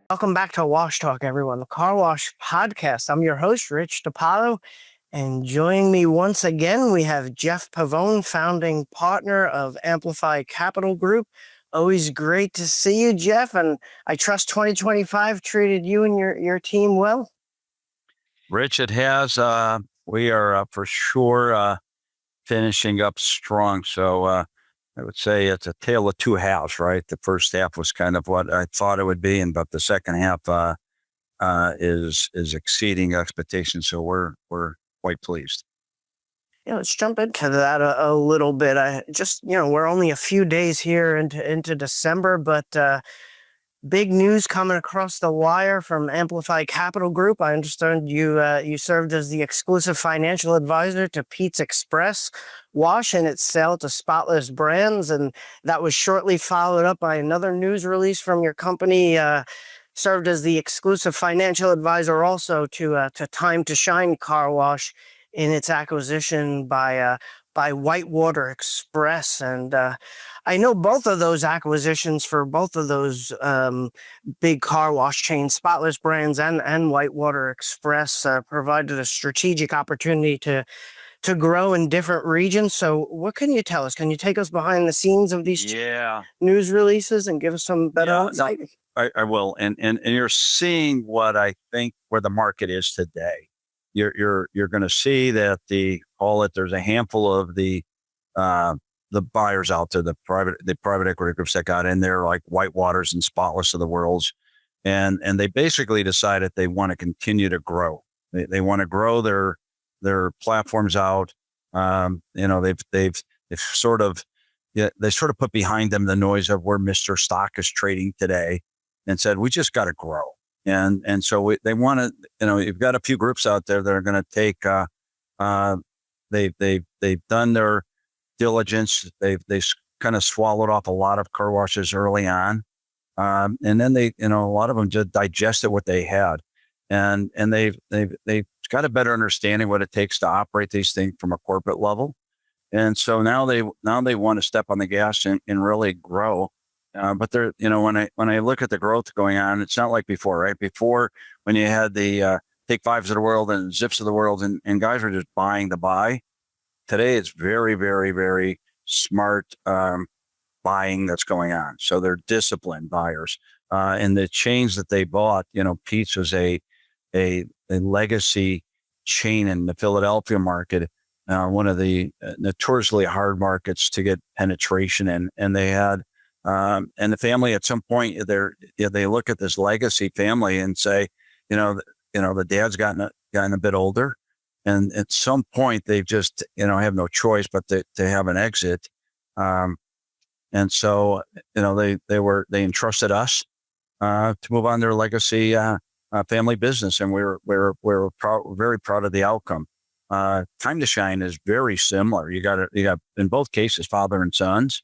Welcome back to Wash Talk, everyone, the Carwash Podcast. I'm your host, Rich DiPaolo, and joining me once again, we have Jeff Pavone, founding partner of Amplify Capital Group. Always great to see you, Jeff, and I trust 2025 treated you and your team well. Rich, it has. We are for sure finishing up strong. So I would say it's a tale of two halves, right? The first half was kind of what I thought it would be, but the second half is exceeding expectations. So we're quite pleased. Yeah, let's jump into that a little bit. We're only a few days here into December, but big news coming across the wire from Amplify Capital Group. I understand you served as the exclusive financial advisor to Pete's Express Wash and its sale to Spotless Brands, and that was shortly followed up by another news release from your company. Served as the exclusive financial advisor also to Time to Shine Car Wash in its acquisition by Whitewater Express. And I know both of those acquisitions for both of those big car wash chains, Spotless Brands and Whitewater Express, provided a strategic opportunity to grow in different regions. So what can you tell us? Can you take us behind the scenes of these news releases and give us some better insight? I will. And you're seeing what I think where the market is today. You're going to see that there's a handful of the buyers out there, the private equity groups that got in there, like Whitewaters and Spotless of the worlds, and they basically decided they want to continue to grow. They want to grow their platforms out. They've sort of put behind them the noise of where Mr. Stock is trading today, and said we just got to grow. And so they want to, you've got a few groups out there that are going to take, they've done their diligence. They kind of swallowed off a lot of car washes early on. And then a lot of them just digested what they had, and they've got a better understanding what it takes to operate these things from a corporate level. And so now they want to step on the gas and really grow. But they're, when I look at the growth going on, it's not like before, right? Before, when you had the Take Fives of the world and Zips of the world, and guys were just buying to buy. Today, it's very, very, very smart buying that's going on. So they're disciplined buyers. And the chains that they bought, Pete's was a legacy chain in the Philadelphia market, one of the notoriously hard markets to get penetration in, and they had. And the family at some point they look at this legacy family and say, the dad's gotten a bit older, and at some point they just have no choice but to have an exit. And so they entrusted us to move on their legacy family business, and we're very proud of the outcome. Time to Shine is very similar. You got in both cases father and sons.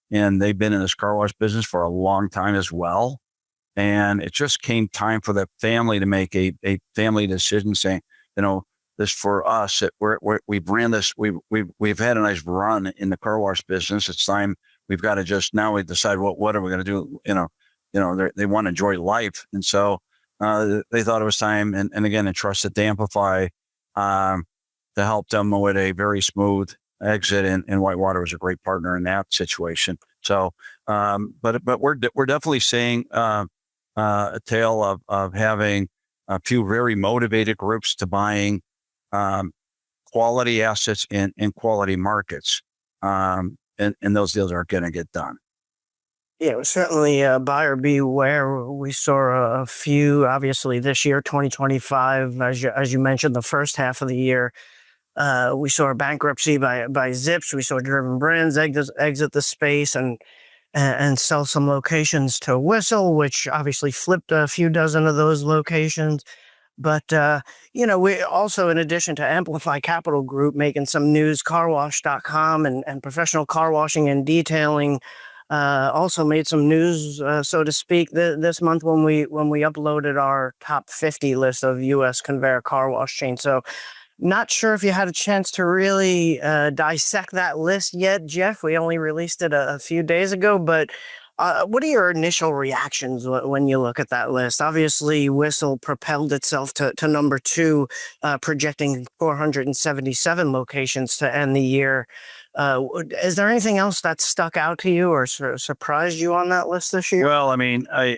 And they've been in this car wash business for a long time as well. And it just came time for the family to make a family decision saying, this for us, we've ran this, we've had a nice run in the car wash business. It's time we've got to now we decide what are we going to do? They want to enjoy life. And so they thought it was time, and again, entrusted to Amplify to help them with a very smooth exit, and Whitewater was a great partner in that situation. So, but we're definitely seeing a tale of having a few very motivated groups to buying quality assets in quality markets, and those deals aren't going to get done. Yeah, it was certainly buyer beware. We saw a few, obviously, this year, 2025, as you mentioned, the first half of the year. We saw a bankruptcy by Zips. We saw Driven Brands exit the space and sell some locations to Whistle, which obviously flipped a few dozen of those locations. But, we also, in addition to Amplify Capital Group, making some news, Carwash.com and Professional Car Washing and Detailing also made some news, so to speak, this month when we uploaded our top 50 list of U.S. conveyor car wash chains. So Not sure if you had a chance to really dissect that list yet, Jeff. We only released it a few days ago, but what are your initial reactions when you look at that list? Obviously, Whistle propelled itself to number two, projecting 477 locations to end the year. Is there anything else that stuck out to you or surprised you on that list this year? Well, I mean, I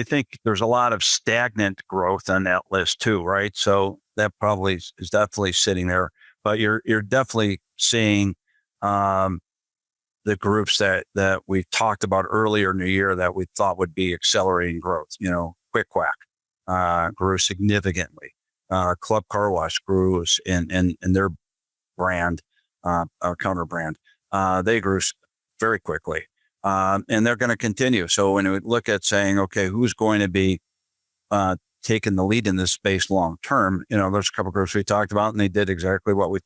think there's a lot of stagnant growth on that list too, right? So that probably is definitely sitting there, but you're definitely seeing the groups that we talked about earlier in the year that we thought would be accelerating growth. Quick Quack grew significantly. Club Car Wash grew in their brand, counter brand. They grew very quickly. And they're going to continue. So when we look at saying, okay, who's going to be taking the lead in this space long term, there's a couple of groups we talked about, and they did exactly what we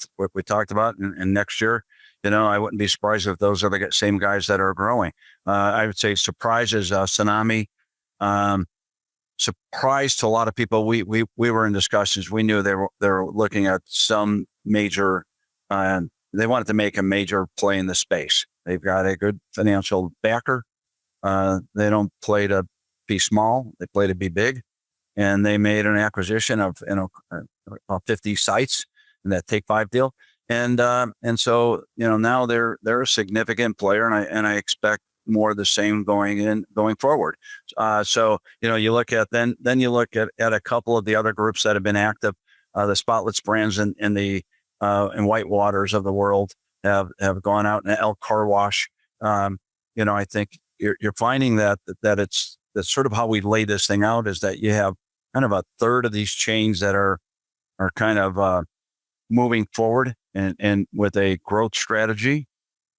talked about. And next year, I wouldn't be surprised if those are the same guys that are growing. I would say surprises, Tsunami. Surprise to a lot of people. We were in discussions. We knew they were looking at some major. They wanted to make a major play in the space. They've got a good financial backer. They don't play to be small; they play to be big. And they made an acquisition of 50 sites in that Take 5 deal. And so now they're a significant player, and I expect more of the same going forward. So you look at then you look at a couple of the other groups that have been active, the Spotless brands in the and Whitewaters of the world have gone out, and El Carwash. I think you're finding that that's sort of how we lay this thing out, is that you have kind of a third of these chains that are kind of moving forward and with a growth strategy.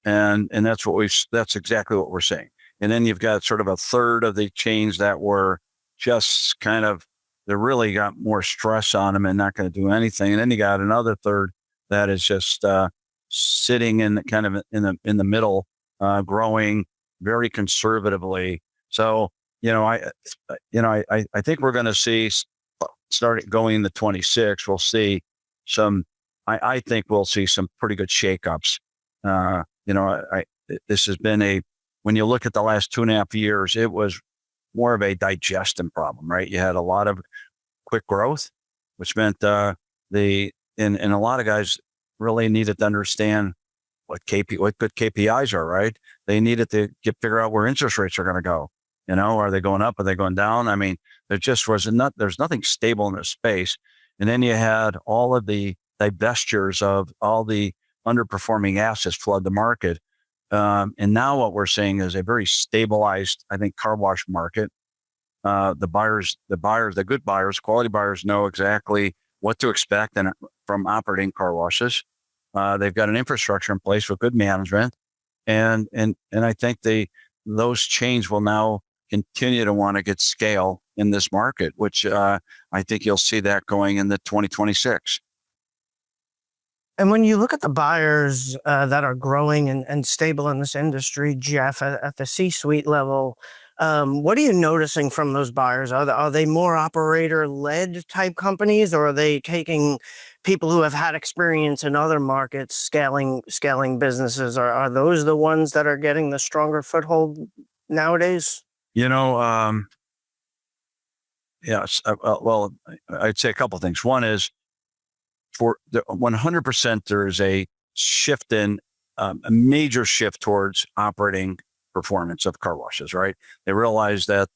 And that's exactly what we're seeing. And then you've got sort of a third of the chains that were just kind of, they really got more stress on them and not going to do anything. And then you got another third that is just sitting in kind of in the middle, growing very conservatively. So, I think we're going to see, starting going into 26, we'll see some, I think we'll see some pretty good shakeups. This has been when you look at the last 2.5 years, it was more of a digestion problem, right? You had a lot of quick growth, which meant and a lot of guys really needed to understand what good KPIs are, right? They needed to figure out where interest rates are going to go. Are they going up? Are they going down? I mean, there's nothing stable in this space. And then you had all of the divestitures of all the underperforming assets flood the market. And now what we're seeing is a very stabilized, I think, car wash market. The good buyers, quality buyers know exactly what to expect from operating car washes. They've got an infrastructure in place with good management. And I think those chains will now continue to want to get scale in this market, which I think you'll see that going into 2026. And when you look at the buyers that are growing and stable in this industry, Jeff, at the C-suite level, what are you noticing from those buyers? Are they more operator-led type companies, or are they taking people who have had experience in other markets scaling businesses? Are those the ones that are getting the stronger foothold nowadays? Yes. Well, I'd say a couple of things. One is, for the 100%, there is a shift a major shift towards operating performance of car washes, right? They realize that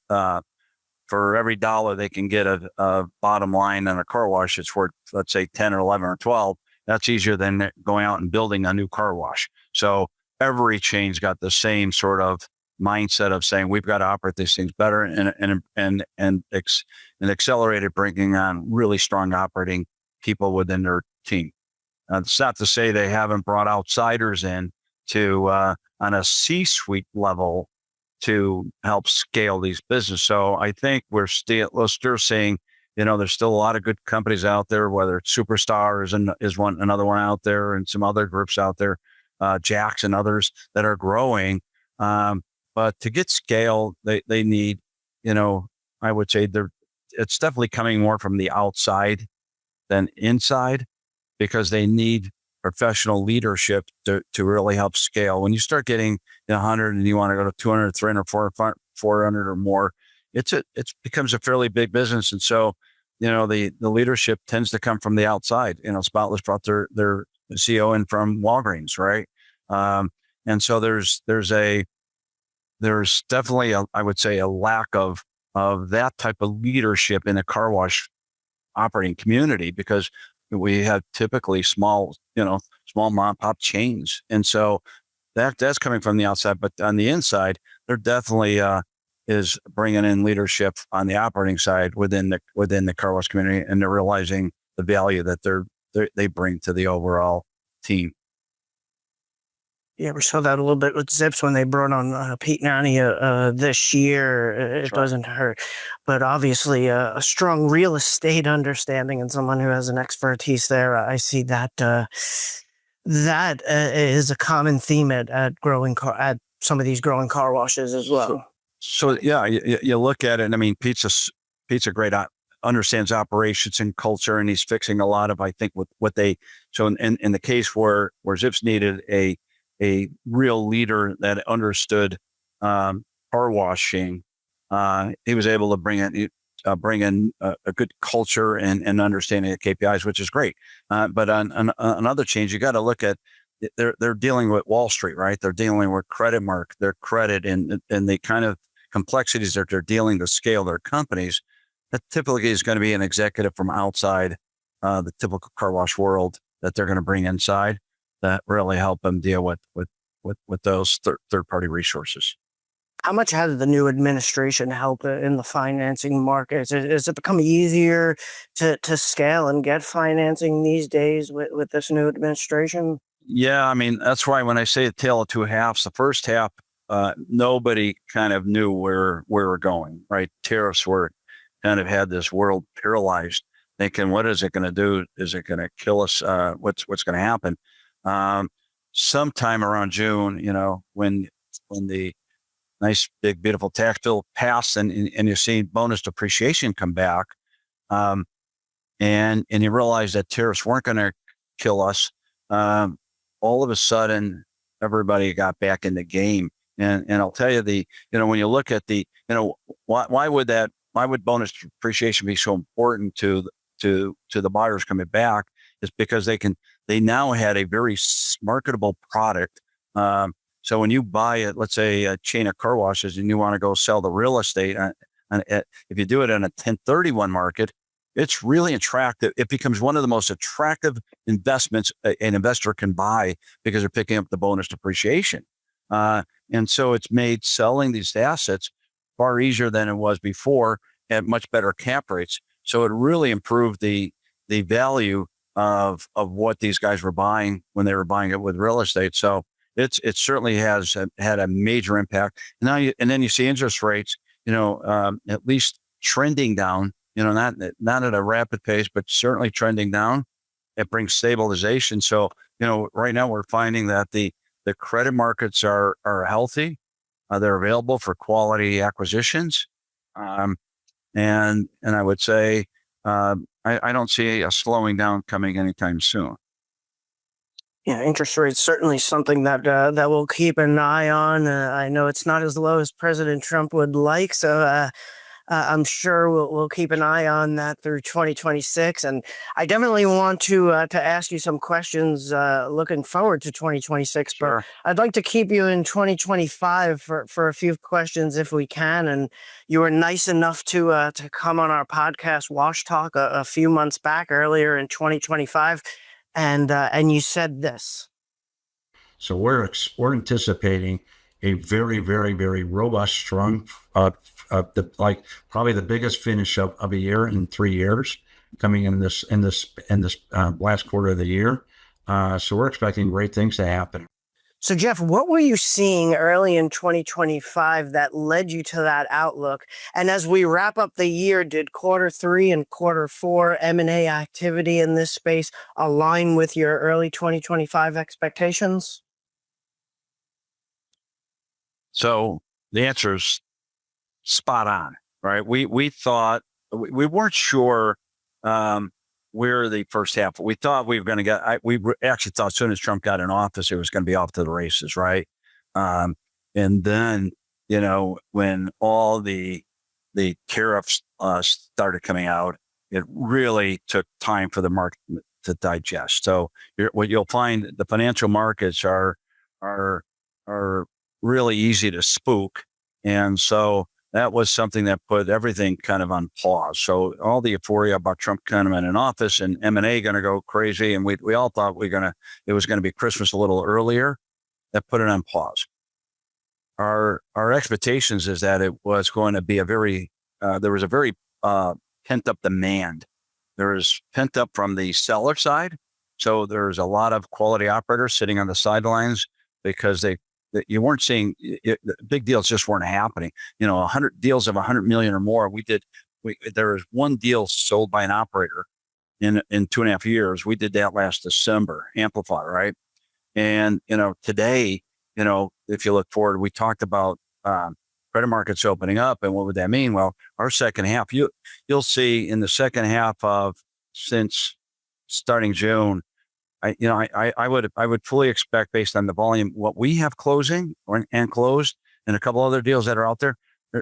for every dollar they can get a bottom line on a car wash, it's worth, let's say, 10 or 11 or 12. That's easier than going out and building a new car wash. So every chain's got the same sort of mindset of saying, we've got to operate these things better and accelerated, bringing on really strong operating people within their team. It's not to say they haven't brought outsiders in to on a C-suite level to help scale these businesses. So I think we're still seeing, there's still a lot of good companies out there, whether it's Superstar is another one out there, and some other groups out there, Jax and others that are growing. But to get scale, they need, I would say it's definitely coming more from the outside. than inside, because they need professional leadership to really help scale. When you start getting 100 and you want to go to 200, 300, 400 or more, it becomes a fairly big business. And so, the leadership tends to come from the outside. Spotless brought their CEO in from Walgreens, right? And so there's definitely I would say a lack of that type of leadership in the car wash operating community, because we have typically small mom and pop chains. And so that's coming from the outside, but on the inside, there definitely is bringing in leadership on the operating side within the car wash community, and they're realizing the value that they bring to the overall team. Yeah, we saw that a little bit with Zips when they brought on Pete Nani this year. It doesn't hurt. But obviously, a strong real estate understanding and someone who has an expertise there, I see that that is a common theme at at some of these growing car washes as well. So yeah, you look at it, and I mean, Pete's great, understands operations and culture, and he's fixing a lot of, I think, what they. So in the case where Zips needed a real leader that understood car washing, he was able to bring in a good culture and understanding of KPIs, which is great. But on another change, you got to look at, they're dealing with Wall Street, right? They're dealing with credit mark, their credit, and the kind of complexities that they're dealing to scale their companies. That typically is going to be an executive from outside the typical car wash world that they're going to bring inside, that really help them deal with those third party resources. How much has the new administration helped in the financing markets? Is it become easier to scale and get financing these days with this new administration? Yeah, I mean, that's why when I say a tale of two halves, the first half, nobody kind of knew where we're going, right? Tariffs were kind of had this world paralyzed, thinking, what is it going to do? Is it going to kill us? What's going to happen? Sometime around June, when the nice, big, beautiful tax bill passed, and you see bonus depreciation come back, and you realize that tariffs weren't going to kill us. All of a sudden, everybody got back in the game, and I'll tell you, when you look at why would bonus depreciation be so important to the buyers coming back? Is because they now had a very marketable product. So when you buy it, let's say a chain of car washes, and you want to go sell the real estate, if you do it in a 1031 market, it's really attractive. It becomes one of the most attractive investments an investor can buy, because they're picking up the bonus depreciation. And so it's made selling these assets far easier than it was before, at much better cap rates. So it really improved the value of what these guys were buying when they were buying it with real estate. So it certainly has had a major impact. And then you see interest rates, at least trending down, not at a rapid pace, but certainly trending down. It brings stabilization. So, right now we're finding that the credit markets are healthy. They're available for quality acquisitions. And I would say, I don't see a slowing down coming anytime soon. Yeah, interest rates certainly something that we'll keep an eye on. I know it's not as low as President Trump would like, so I'm sure we'll keep an eye on that through 2026. And I definitely want to ask you some questions looking forward to 2026. Sure. But I'd like to keep you in 2025 for a few questions if we can. And you were nice enough to come on our podcast, Wash Talk, a few months back, earlier in 2025, and you said this. So we're anticipating a very, very, very robust, strong, probably the biggest finish of a year in 3 years coming in this last quarter of the year. So we're expecting great things to happen. So Jeff, what were you seeing early in 2025 that led you to that outlook? And as we wrap up the year, did quarter 3 and quarter 4 M&A activity in this space align with your early 2025 expectations? So the answer is spot on, right? We thought, we weren't sure we're the first half. We thought we were going to get. Actually thought as soon as Trump got in office, it was going to be off to the races, right? And then when all the tariffs started coming out, it really took time for the market to digest. So what you'll find, the financial markets are really easy to spook, and so that was something that put everything kind of on pause. So all the euphoria about Trump coming in office and M&A going to go crazy, and we all thought it was going to be Christmas a little earlier. That put it on pause. Our expectations is that it was going to be there was a very pent up demand. There was pent up from the seller side. So there's a lot of quality operators sitting on the sidelines because you weren't seeing big deals just weren't happening. 100 deals of 100 million or more. There was one deal sold by an operator in 2.5 years. We did that last December, Amplify, right? And, today, if you look forward, we talked about credit markets opening up. And what would that mean? Well, our second half, you'll see in the second half since starting June, I would fully expect, based on the volume, what we have closing and closed, and a couple other deals that are out there,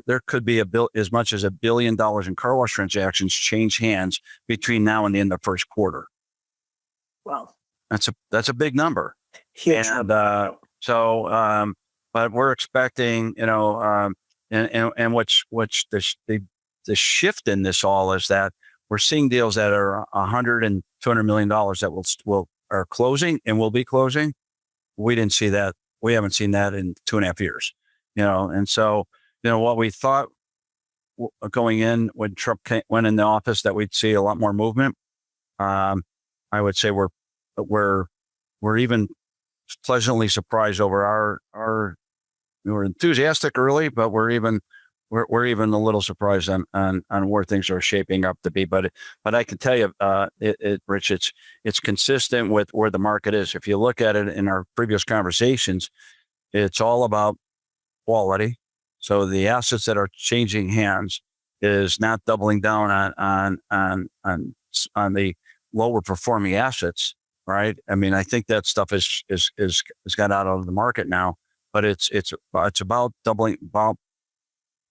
there could be as much as $1 billion in car wash transactions change hands between now and the end of first quarter. Wow, that's a big number. Huge. And but we're expecting, and what's the shift in this all is that we're seeing deals that are $100 and $200 million that are closing and will be closing. We didn't see that. We haven't seen that in 2.5 years, and so, what we thought going in when Trump went in the office that we'd see a lot more movement. I would say we're even pleasantly surprised over we were enthusiastic early, but we're even a little surprised on where things are shaping up to be. But I can tell you, Rich, it's consistent with where the market is. If you look at it in our previous conversations, it's all about quality. So the assets that are changing hands is not doubling down on the lower performing assets, right? I mean, I think that stuff is got out of the market now, but it's about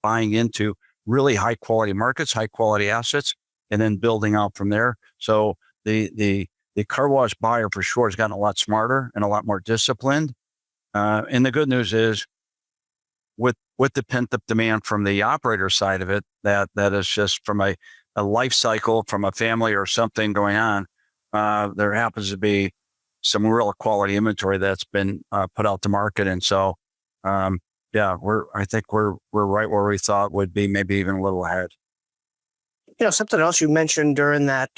buying into really high quality markets, high quality assets, and then building out from there. So the car wash buyer for sure has gotten a lot smarter and a lot more disciplined. And the good news is, with the pent up demand from the operator side of it, that is just from a life cycle, from a family or something going on. There happens to be some real quality inventory that's been put out to market, and so I think we're right where we thought would be, maybe even a little ahead. Something else you mentioned during that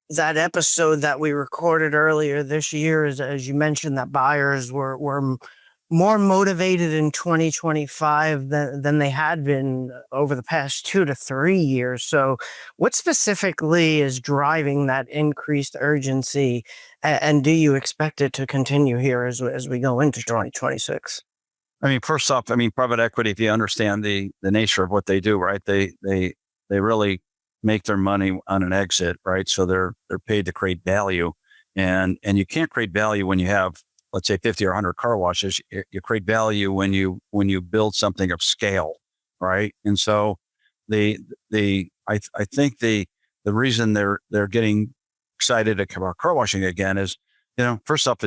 episode that we recorded earlier this year is, as you mentioned, that buyers were more motivated in 2025 than they had been over the past 2 to 3 years. So what specifically is driving that increased urgency, and do you expect it to continue here as we go into 2026? I mean, first off, private equity, if you understand the nature of what they do, right? They really make their money on an exit, right? So they're paid to create value, and you can't create value when you have, let's say, 50 or 100 car washes. You create value when you build something of scale, right? And so I think the reason they're getting excited about car washing again is, first off,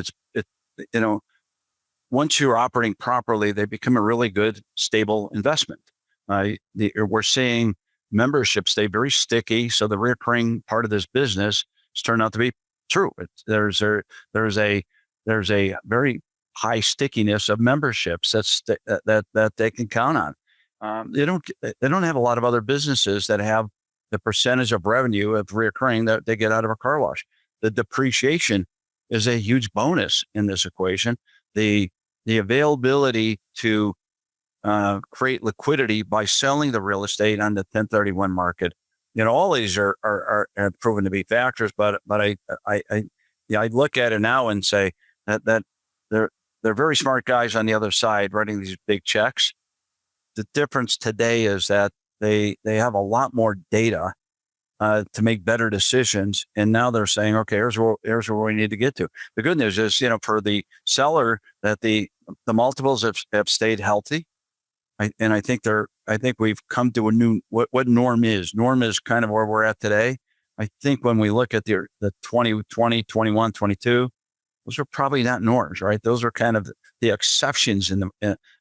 once you're operating properly, they become a really good, stable investment. We're seeing membership stay very sticky, so the recurring part of this business has turned out to be true. There's a very high stickiness of memberships that they can count on. They don't have a lot of other businesses that have the percentage of revenue of recurring that they get out of a car wash. The depreciation is a huge bonus in this equation. The availability to create liquidity by selling the real estate on the 1031 market, all these are proven to be factors. But I look at it now and say that they're very smart guys on the other side writing these big checks. The difference today is that they have a lot more data to make better decisions. And now they're saying, okay, here's where we need to get to. The good news is, for the seller, that the multiples have stayed healthy. I think we've come to a new, what norm is. Norm is kind of where we're at today. I think when we look at the 2020, 21, 22, those are probably not norms, right? Those are kind of the exceptions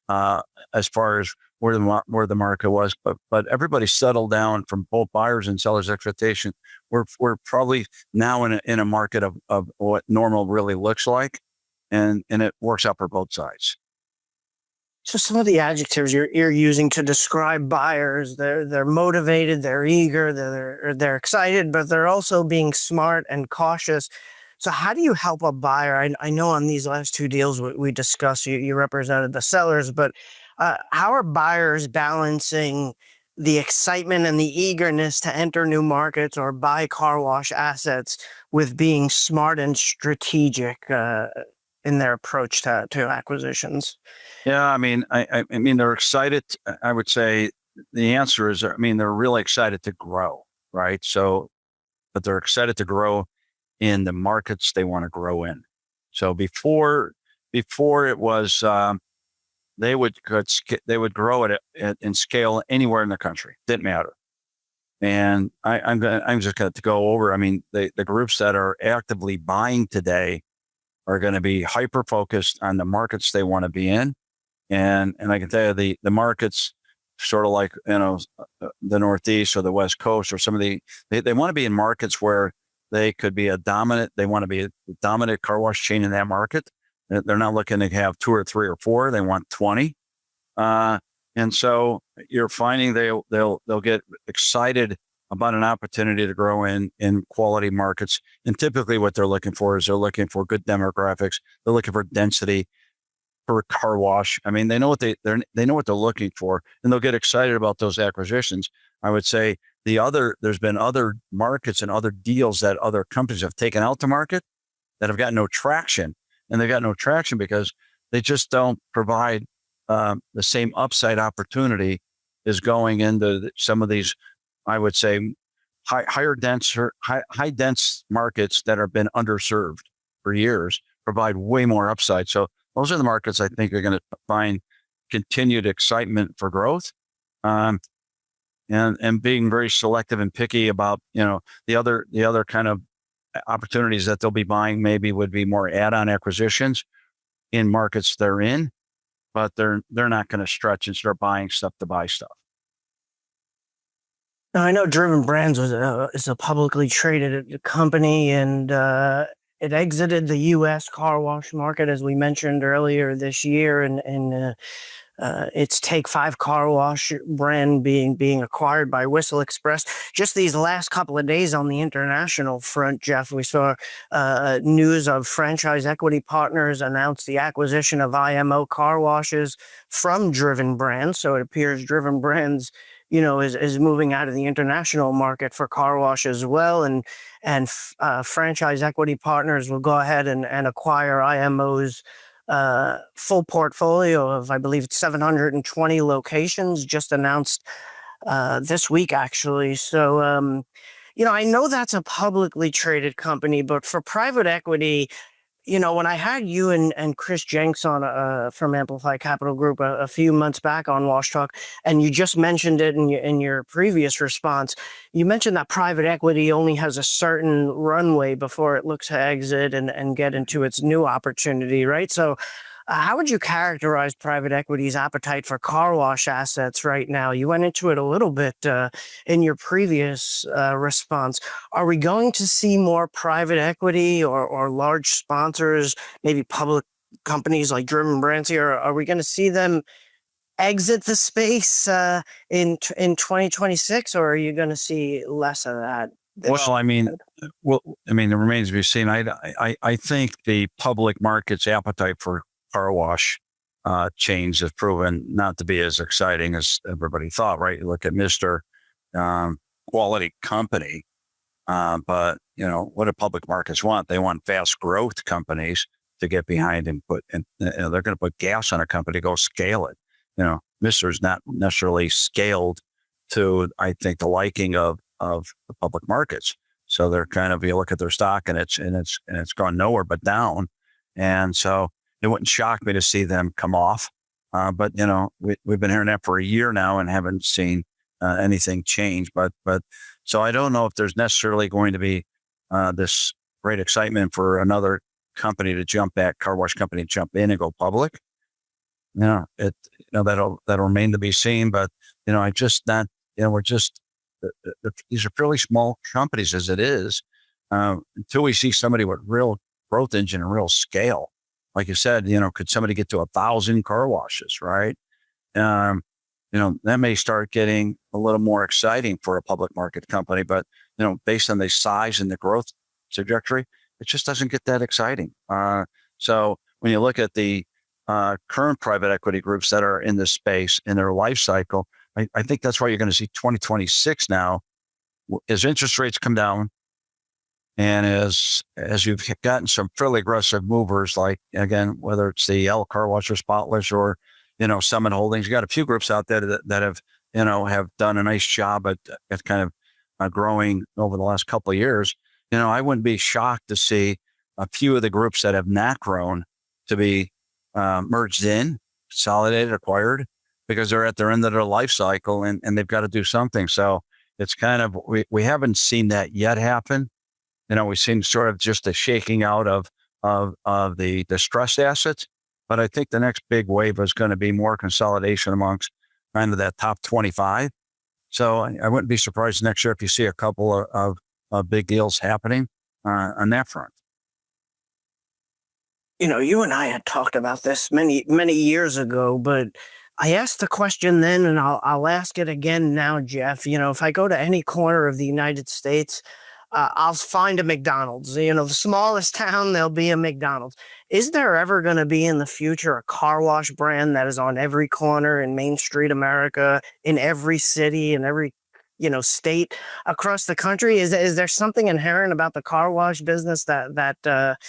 as far as where the market was. But everybody settled down from both buyers and sellers' expectation. We're probably now in a market of what normal really looks like, and it works out for both sides. So some of the adjectives you're using to describe buyers, they're motivated, they're eager, they're excited, but they're also being smart and cautious. So how do you help a buyer? I know on these last two deals we discussed, you represented the sellers, but how are buyers balancing the excitement and the eagerness to enter new markets or buy car wash assets with being smart and strategic in their approach to acquisitions? Yeah, I mean, they're excited. I would say the answer is, they're really excited to grow, right? So, but they're excited to grow in the markets they want to grow in. So before it was, they would grow it and scale anywhere in the country. Didn't matter. And I'm just going to go over. The groups that are actively buying today are going to be hyper focused on the markets they want to be in. And I can tell you the markets sort of like, the Northeast or the West Coast or some of they want to be in markets where they could be they want to be a dominant car wash chain in that market. They're not looking to have 2 or 3 or 4. They want 20. And so you're finding they'll get excited about an opportunity to grow in quality markets. And typically what they're looking for is they're looking for good demographics. They're looking for density for car wash. They know what they know what they're looking for, and they'll get excited about those acquisitions. I would say there's been other markets and other deals that other companies have taken out to market that have got no traction. And they've got no traction because they just don't provide the same upside opportunity as going into some of these, I would say, high dense markets that have been underserved for years, provide way more upside. So those are the markets I think are going to find continued excitement for growth, and being very selective and picky about the other kind of opportunities that they'll be buying maybe would be more add-on acquisitions in markets they're in, but they're not going to stretch and start buying stuff to buy stuff. Now, I know Driven Brands is a publicly traded company, and it exited the U.S. car wash market, as we mentioned earlier this year, and its Take 5 car wash brand being acquired by Whistle Express. Just these last couple of days on the international front, Jeff, we saw news of Franchise Equity Partners announced the acquisition of IMO car washes from Driven Brands. So it appears Driven Brands, is moving out of the international market for car wash as well. And Franchise Equity Partners will go ahead and acquire IMO's full portfolio of, I believe it's 720 locations, just announced this week, actually. So, I know that's a publicly traded company, but for private equity, when I had you and Chris Jenks on from Amplify Capital Group a few months back on Wash Talk, and you just mentioned it in your previous response, you mentioned that private equity only has a certain runway before it looks to exit and get into its new opportunity, right? So how would you characterize private equity's appetite for car wash assets right now? You went into it a little bit in your previous response. Are we going to see more private equity or large sponsors, maybe public companies like Driven Brands here? Are we going to see them exit the space in 2026, or are you going to see less of that? It remains to be seen. I think the public market's appetite for car wash chains has proven not to be as exciting as everybody thought, right? You look at Mr. Quality Company, but what do public markets want? They want fast growth companies to get behind and they're going to put gas on a company to go scale it. Mr's not necessarily scaled to, I think, the liking of of the public markets. So they're kind of, you look at their stock and it's gone nowhere but down. And so it wouldn't shock me to see them come off. But we've been hearing that for a year now and haven't seen anything change. But so I don't know if there's necessarily going to be this great excitement for another company to jump back, car wash company to jump in and go public. That'll remain to be seen. But I just not, we're just these are fairly small companies as it is. Until we see somebody with real growth engine and real scale, like you said, could somebody get to 1,000 car washes, right? That may start getting a little more exciting for a public market company, but based on the size and the growth trajectory, it just doesn't get that exciting. So when you look at the current private equity groups that are in this space in their life cycle, I think that's why you're going to see 2026 now, as interest rates come down, and as you've gotten some fairly aggressive movers, like again, whether it's the L Car Wash or Spotless or Summit Holdings, you got a few groups out there that have have done a nice job at kind of growing over the last couple of years. I wouldn't be shocked to see a few of the groups that have not grown to be merged in, consolidated, acquired, because they're at their end of their life cycle and they've got to do something. So it's kind of, we haven't seen that yet happen. We've seen sort of just a shaking out of the distressed assets. But I think the next big wave is going to be more consolidation amongst kind of that top 25. So I wouldn't be surprised next year if you see a couple of big deals happening on that front. You and I had talked about this many, many years ago, but I asked the question then, and I'll ask it again now, Jeff. If I go to any corner of the United States, I'll find a McDonald's. The smallest town, there'll be a McDonald's. Is there ever going to be in the future a car wash brand that is on every corner in Main Street America, in every city, in every state across the country? Is there something inherent about the car wash business that's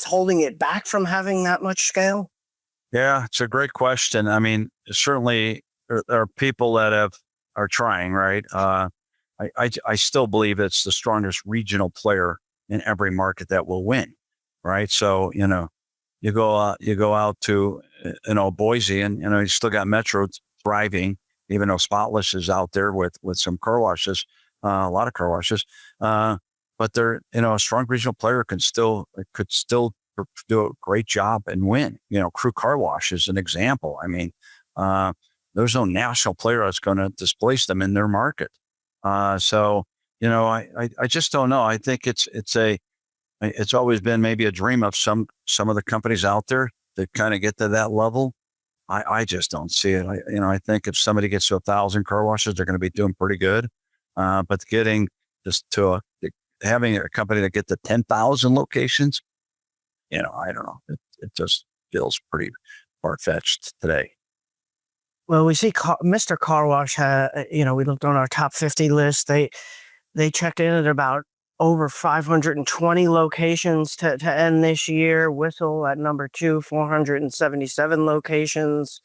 holding it back from having that much scale? Yeah, it's a great question. I mean, certainly there are people that are trying, right? I still believe it's the strongest regional player in every market that will win, right? So, you go out to, Boise and, you still got Metro thriving, even though Spotless is out there with some car washes, a lot of car washes. But they're, a strong regional player could still do a great job and win. Crew Car Wash is an example. I mean, there's no national player that's going to displace them in their market. So, I just don't know. I think it's always been maybe a dream of some of the companies out there to kind of get to that level. I just don't see it. I think if somebody gets to 1,000 car washes, they're going to be doing pretty good. But getting just to having a company that get to 10,000 locations, I don't know. It just feels pretty far-fetched today. Well, we see Mr. Car Wash, we looked on our top 50 list. They checked in at about over 520 locations to end this year. Whistle at number 2, 477 locations.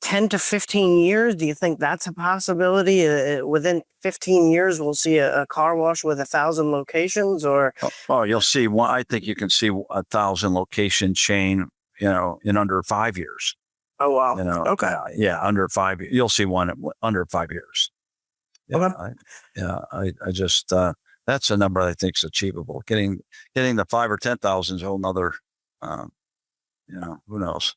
10 to 15 years, do you think that's a possibility? Within 15 years, we'll see a car wash with 1,000 locations, or? Oh, you'll see one. I think you can see 1,000 location chain, in under 5 years. Oh, wow. Okay. Under 5 years. You'll see one under 5 years. Okay. I just, that's a number I think is achievable. Getting the 5 or 10,000 is a whole nother, who knows?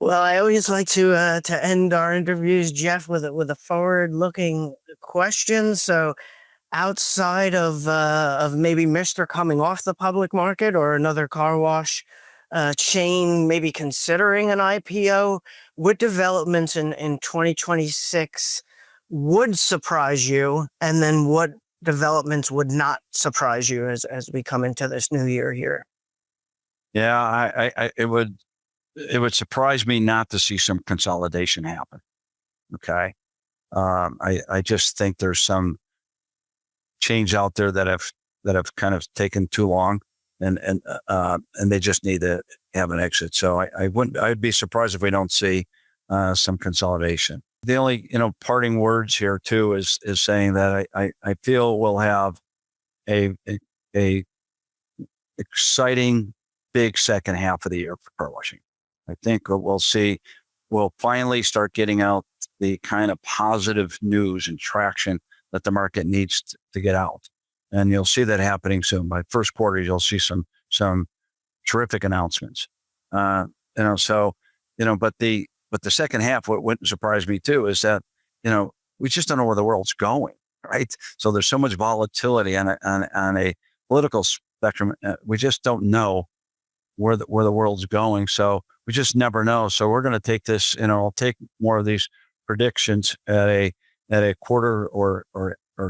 Well, I always like to end our interviews, Jeff, with a forward-looking question. So, outside of maybe Mr. coming off the public market or another car wash chain, maybe considering an IPO, what developments in 2026 would surprise you, and then what developments would not surprise you as we come into this new year here? Yeah, it would surprise me not to see some consolidation happen. Okay. I just think there's some change out there that have kind of taken too long and they just need to have an exit. So I'd be surprised if we don't see some consolidation. The only, parting words here too is saying that I feel we'll have a exciting big second half of the year for car washing. I think we'll finally start getting out the kind of positive news and traction that the market needs to get out. And you'll see that happening soon. By first quarter, you'll see some terrific announcements. But the second half, what wouldn't surprise me too, is that, we just don't know where the world's going, right? So there's so much volatility on a political spectrum. We just don't know where the world's going. So we just never know. So we're going to take this, I'll take more of these predictions at a quarter or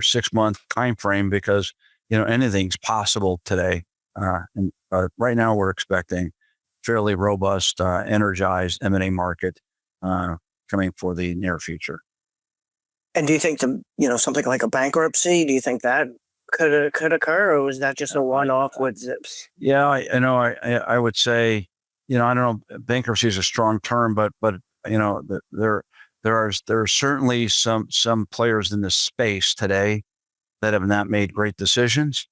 6 month time frame, because, anything's possible today. And right now we're expecting fairly robust, energized M&A market coming for the near future. And do you think something like a bankruptcy, do you think that could occur, or was that just a one-off with Zips? Yeah, I would say, I don't know, bankruptcy is a strong term, but there are certainly some players in this space today that have not made great decisions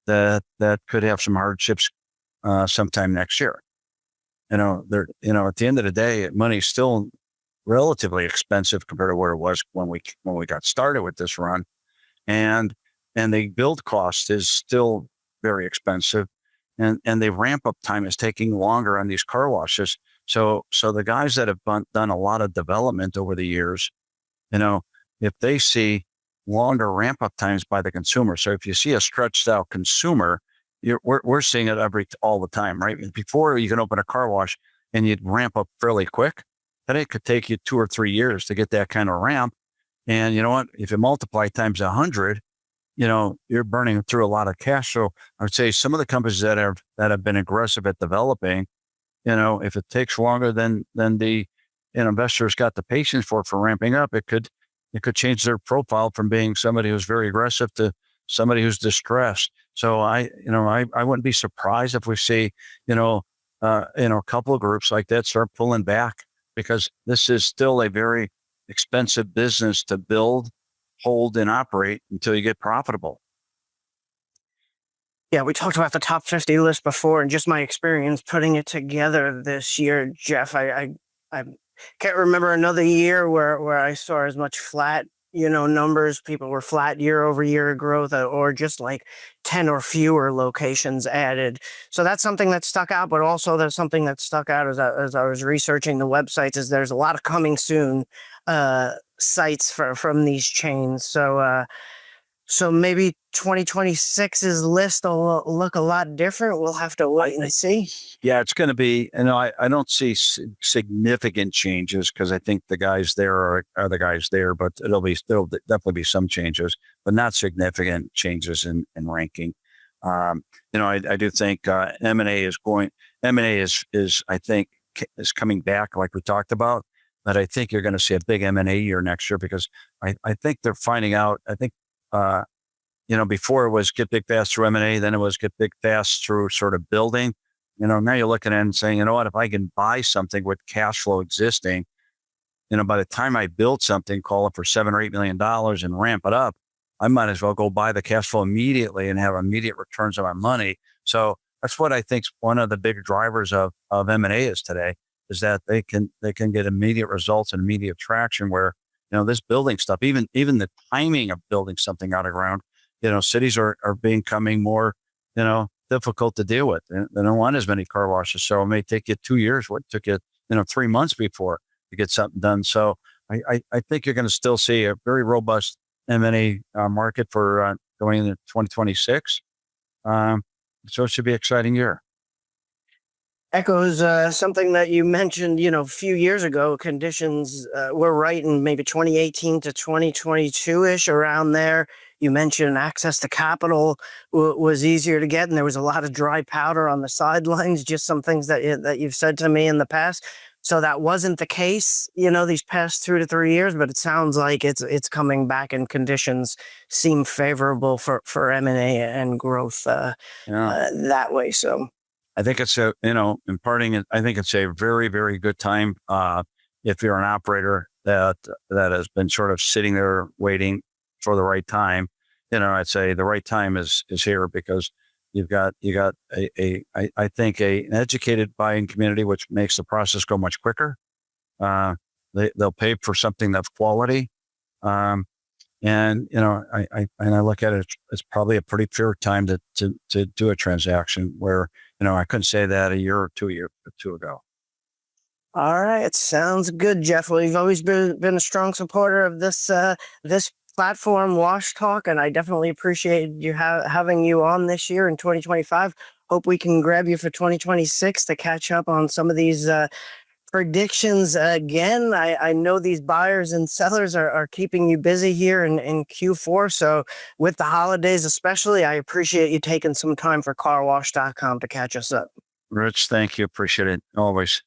that could have some hardships sometime next year. At the end of the day, money's still relatively expensive compared to where it was when we got started with this run, and the build cost is still very expensive, and the ramp up time is taking longer on these car washes. So the guys that have done a lot of development over the years, if they see longer ramp up times by the consumer. So if you see a stretched out consumer, we're seeing it all the time, right? Before, you can open a car wash and you'd ramp up fairly quick. Then it could take you 2 or 3 years to get that kind of ramp. And you know what? If you multiply times 100, you're burning through a lot of cash. So I would say some of the companies that have been aggressive at developing, if it takes longer than the investors got the patience for ramping up, it could change their profile from being somebody who's very aggressive to somebody who's distressed. So I wouldn't be surprised if we see, a couple of groups like that start pulling back, because this is still a very expensive business to build, hold, and operate until you get profitable. Yeah, we talked about the top 50 list before, and just my experience putting it together this year, Jeff. I can't remember another year where I saw as much flat, numbers. People were flat year over year growth, or just like 10 or fewer locations added. So that's something that stuck out. But also there's something that stuck out as I was researching the websites, is there's a lot of coming soon sites from these chains. So maybe 2026's list will look a lot different. We'll have to wait and see. Yeah, it's going to be, I don't see significant changes, because I think the guys there are the guys there, but there'll definitely be some changes, but not significant changes in ranking. I do think M&A is I think is coming back, like we talked about, but I think you're going to see a big M&A year next year, because I think they're finding out, before it was get big fast through M&A, then it was get big fast through sort of building. Now you're looking at it and saying, if I can buy something with cash flow existing, by the time I build something, call it for $7 or $8 million and ramp it up, I might as well go buy the cash flow immediately and have immediate returns on my money. So that's what I think one of the big drivers of M&A is today, is that they can get immediate results and immediate traction, where, this building stuff, even the timing of building something out of ground, cities are becoming more, difficult to deal with. They don't want as many car washes. So it may take you 2 years what took you, 3 months before to get something done. So I think you're going to still see a very robust M&A market for going into 2026. So it should be an exciting year. Echoes something that you mentioned, a few years ago. Conditions were right in maybe 2018 to 2022-ish, around there. You mentioned access to capital was easier to get, and there was a lot of dry powder on the sidelines, just some things that you've said to me in the past. So that wasn't the case, these past 2 to 3 years, but it sounds like it's coming back, and conditions seem favorable for M&A and growth that way. So I think it's I think it's a very, very good time if you're an operator that has been sort of sitting there waiting for the right time. I'd say the right time is here, because you got I think an educated buying community, which makes the process go much quicker. They'll pay for something that's quality. And I look at it, it's probably a pretty fair time to do a transaction, where, I couldn't say that a year or two ago. All right. Sounds good, Jeff. Well, you've always been a strong supporter of this platform, Wash Talk, and I definitely appreciate you having you on this year in 2025. Hope we can grab you for 2026 to catch up on some of these predictions again. I know these buyers and sellers are keeping you busy here in Q4. So with the holidays especially, I appreciate you taking some time for carwash.com to catch us up. Rich, thank you. Appreciate it. Always.